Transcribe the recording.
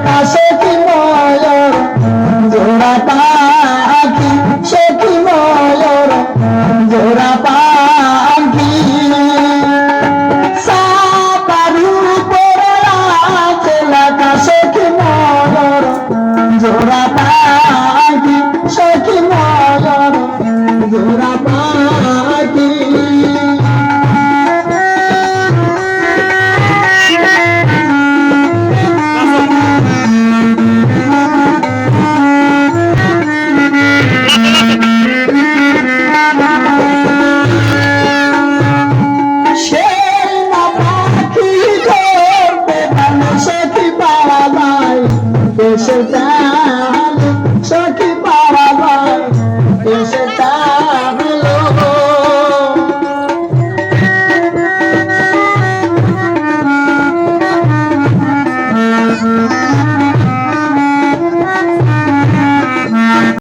আকাশে কি ময়ূর জোড়া পাখি, সে কি ময়ূর জোড়া পাখি। সাপারুর উপরে আছে আকাশে কি ময়ূর জোড়া পাখি, সে কি ময়ূর জোড়া পাখি। দেশে